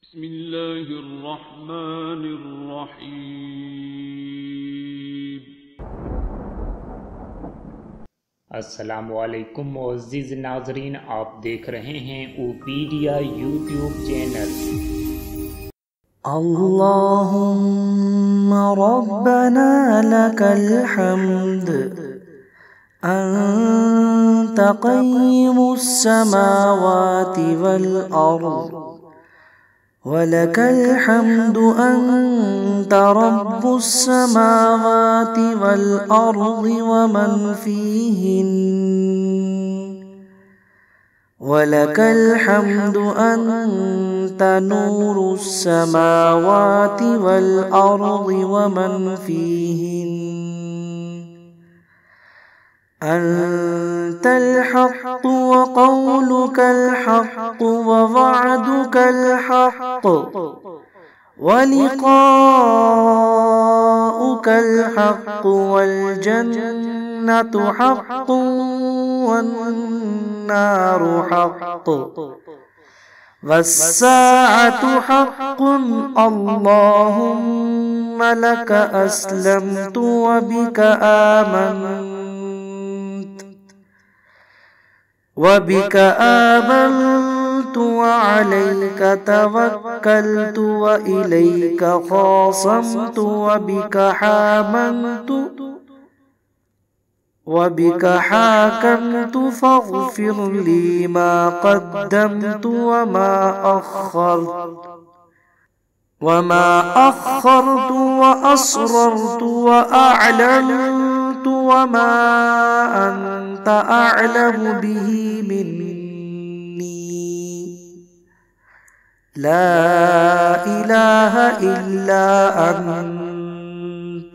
बिस्मिल्लाहिर्रहमानिर्रहीम। अस्सलामुअलैकुम मुअज़्ज़िज़ नाज़रीन, आप देख रहे हैं ओपीडिया यूट्यूब चैनल। अल्लाहुम्मा रब्बना लकल हम्द अंता क़य्यिमुस समावाति वल अर्ज़ वलकल हम्दु अंता रब्बुस समावाति वल अर्ज़ि वमन फ़ीहिन वलकल हम्दु अंता नूरुस समावाति वल अर्ज़ि वमन फ़ीहिन अंतल हक़्क़ु व क़ौलुकल हक़्क़ु व वअदुकल हक़्क़ु व लिक़ाउकल हक़्क़ु वल जन्नतु हक़्क़ुन वन नारु हक़्क़ुन वस्साअतु हक़्क़ुन अल्लाहुम्मा लक अस्लमतु व बिका आमनतु व अलैका तवक्कलतु व इलैका ख़ासमतु व बिका हामनतु व बिका हाकमतु फ़ग़फ़िर ली मा क़द्दमतु व मा अख़ख़रतु व असररतु व अअलनतु व मा अंत अअलमु बिही मिन्नी ला इलाहा इल्ला अंत।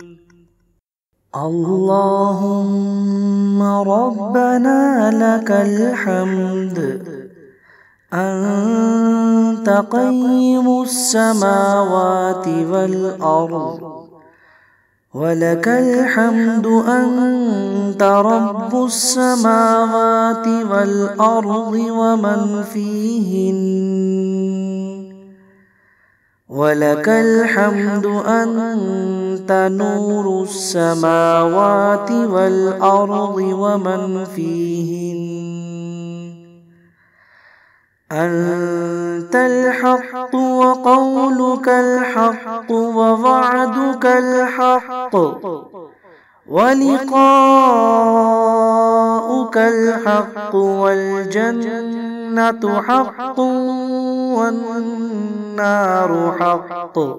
अल्लाहुम्मा रब्बना लकल हम्द अंता क़य्यिमुस समावाति वल अर्ज़ वलकल हम्दु अंता रब्बुस समावाति वल अर्ज़ि वमन फ़ीहिन वलकल हम्दु अंता नूरुस समावाति वल अर्ज़ि वमन फ़ीहिन अंतल हक़्क़ु व क़ौलुकल हक़्क़ु व वअदुकल हक़्क़ु व लिक़ाउकल हक़्क़ु वल जन्नतु हक़्क़ुन वन नारु हक़्क़ुन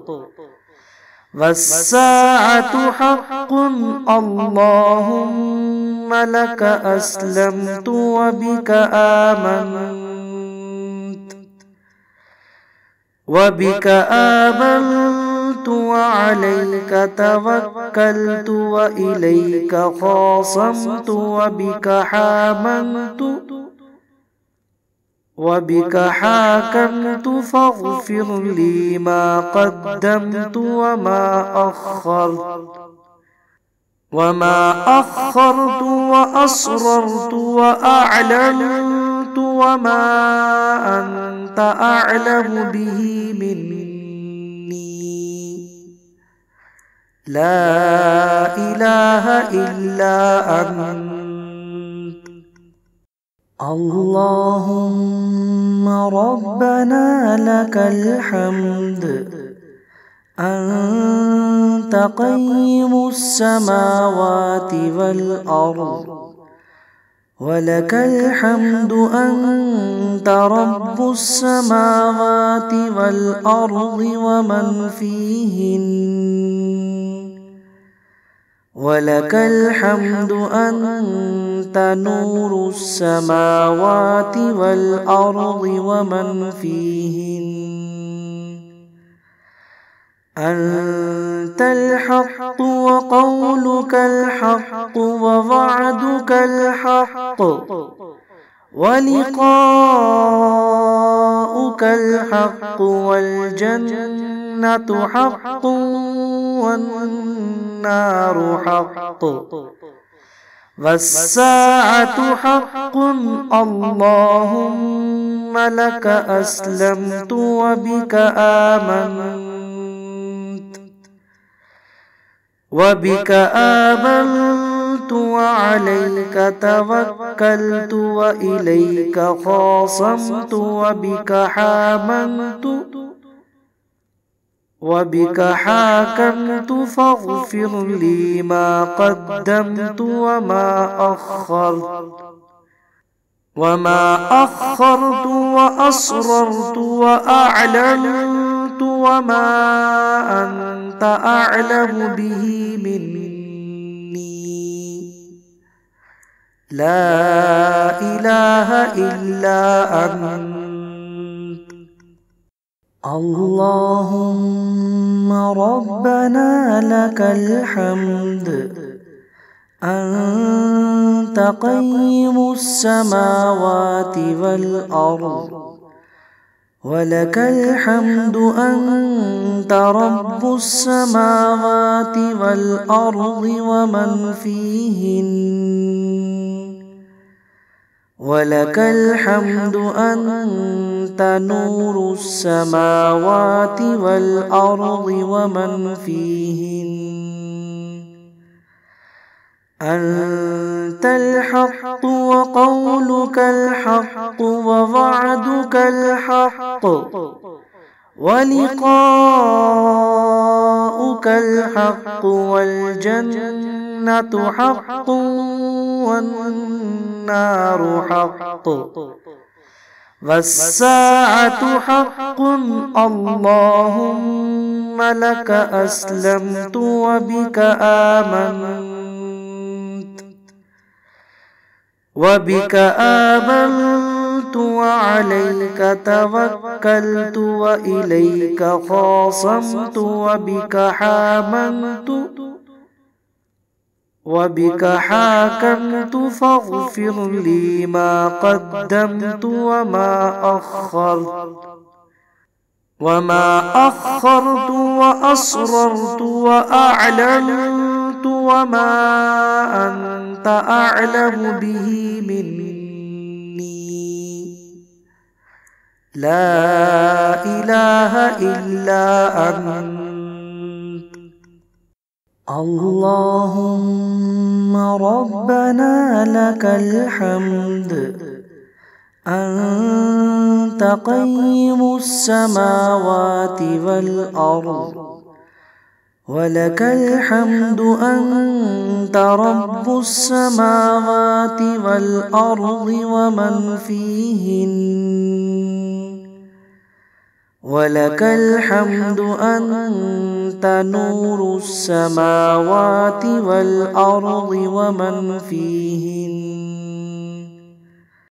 वस्साअतु हक़्क़ुन अल्लाहुम्मा लक अस्लमतु व बिका आमनतु व अलैका तवक्कलतु व इलैका ख़ासमतु व बिका हामनतु व बिका हाकमतु फ़ग़फ़िर ली मा क़द्दमतु व मा अख़ख़रतु व असररतु व अअलनतु व मा अंत अअलमु बिही मिन्नी ला इलाहा इल्ला अंत। अल्लाहुम्मा रब्बना लकल हम्द अंता क़य्यिमुस समावाति वल अर्ज़ वलकल हम्दु अंता रब्बुस समावाति वल अर्ज़ि वमन फ़ीहिन वलकल हम्दु अंता नूरुस समावाति वल अर्ज़ि वमन फ़ीहिन अंतल हक़्क़ु व क़ौलुकल हक़्क़ु व वअदुकल हक़्क़ु व लिक़ाउकल हक़्क़ु वल जन्नतु हक़्क़ुन वन नारु हक़्क़ुन वस्साअतु हक़्क़ुन अल्लाहुम्म लक अस्लमतु व बिका आमनतु व अलैका तवक्कलतु व इलैका ख़ासमतु व बिका हाकमतु फ़ग़फ़िर ली मा क़द्दमतु व मा अख़रतु व असररतु व अअलनतु व मा अंत अअलमु बिही मिन्नी ला इलाहा इल्ला अंत। अल्लाहुम्मा रब्बना लकल हम्द अंत क़य्यिमुस समावाति वल अर्द वलकल हम्दु अंत रब्बुस समावाति वल अर्दि वमन फ़ीहिन्न वलकल हम्दु अंत नूरुस समावाति वल अर्दि वमन फ़ीहिन्न अंतल हक़्क़ु व क़ौलुकल हक़्क़ु व वअदुकल हक़्क़ु व लिक़ाउकल हक़्क़ु वल जन्नतु हक़्क़ुन वन नारु हक़्क़ु वस्साअतु हक़्क़ुन अल्लाहुम्म लक अस्लमतु व बिका आमनतु व अलैका तवक्कलतु व इलैका ख़ासमतु व बिका हाकमतु फ़ग़फ़िर ली मा क़द्दमतु व मा अख़रतु व असररतु व अअलनतु व मा अंत अअलमु बिही मिन्नी ला इलाहा इल्ला अंत। अल्लाहुम्मा रब्बना लकल हम्द अंत क़य्यिमुस समावाति वल अर्द वलकल हम्दु अंत रब्बुस समावाति वल अर्दि वमन फ़ीहिन्न वलकल हम्दु अंत नूरुस समावाति वल अर्दि वमन फ़ीहिन्न